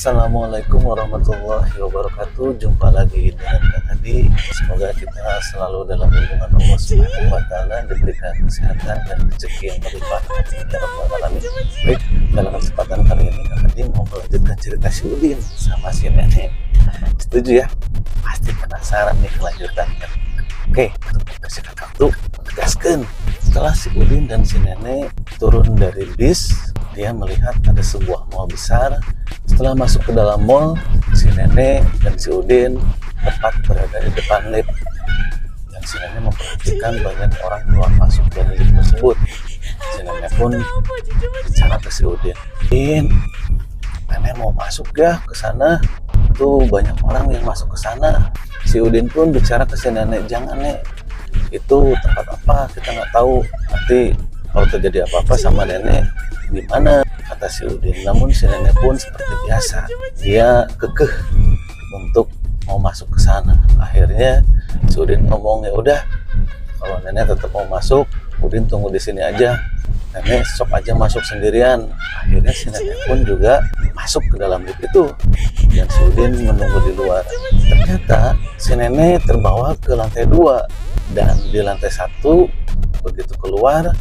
Assalamualaikum warahmatullahi wabarakatuh. Jumpa lagi dengan Kak Adi. Semoga kita selalu dalam lindungan Allah Subhanahu wa Ta'ala, diberikan kesehatan dan rezeki yang berlimpah. Ya Rabbal Alamin. Baik, dalam kesempatan kali ini Kak Adi mau melanjutkan cerita si Udin sama si Nenek. Setuju ya? Pasti penasaran nih kelanjutannya. Oke, untuk kasih waktu, tegaskan. Setelah si Udin dan si Nenek turun dari bis, dia melihat ada sebuah mall besar. Setelah masuk ke dalam mall, si Nenek dan si Udin tepat berada di depan lift. Dan si Nenek memperhatikan banyak orang keluar masuk dari lift tersebut. Si Nenek pun bicara ke si Udin, "Udin, Nenek mau masuk ya ke sana. Tuh banyak orang yang masuk ke sana." Si Udin pun bicara ke si Nenek, "Jangan, Nek. Itu tempat apa? Kita nggak tahu. Nanti kalau terjadi apa-apa sama Nenek gimana?" kata si Udin. Namun si Nenek pun seperti biasa, dia kekeh untuk mau masuk ke sana. Akhirnya si Udin ngomong, "Ya udah, kalau Nenek tetap mau masuk, Udin tunggu di sini aja. Nenek sok aja masuk sendirian." Akhirnya si Nenek pun juga masuk ke dalam lift itu dan si Udin menunggu di luar. Ternyata si Nenek terbawa ke lantai 2 dan di lantai 1 begitu keluarlah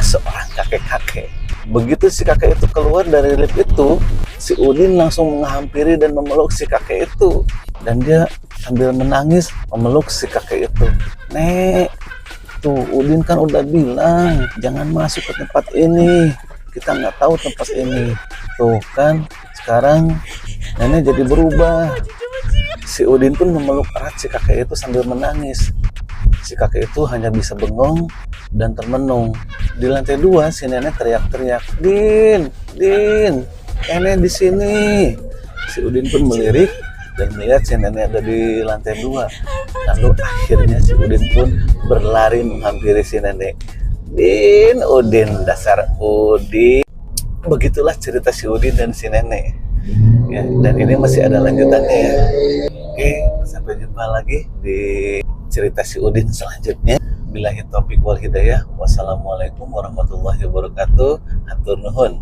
seorang kakek-kakek. Begitu si kakek itu keluar dari lift itu, si Udin langsung menghampiri dan memeluk si kakek itu. Dan dia sambil menangis memeluk si kakek itu. "Nek, tuh Udin kan udah bilang jangan masuk ke tempat ini. Kita nggak tahu tempat ini. Tuh kan, sekarang Nenek jadi berubah." Si Udin pun memeluk erat si kakek itu sambil menangis. Si kakek itu hanya bisa bengong dan termenung. Di lantai 2 si Nenek teriak-teriak, Din, Nenek di sini." Si Udin pun melirik dan melihat si Nenek ada di lantai 2. Lalu akhirnya si Udin pun berlari menghampiri si Nenek. Udin, dasar Udin. Begitulah cerita si Udin dan si Nenek. Ya, dan ini masih ada lanjutannya ya. Oke, sampai jumpa lagi di cerita si Udin selanjutnya. Billahi taufiq wal hidayah. Wassalamualaikum warahmatullahi wabarakatuh. Hatur nuhun.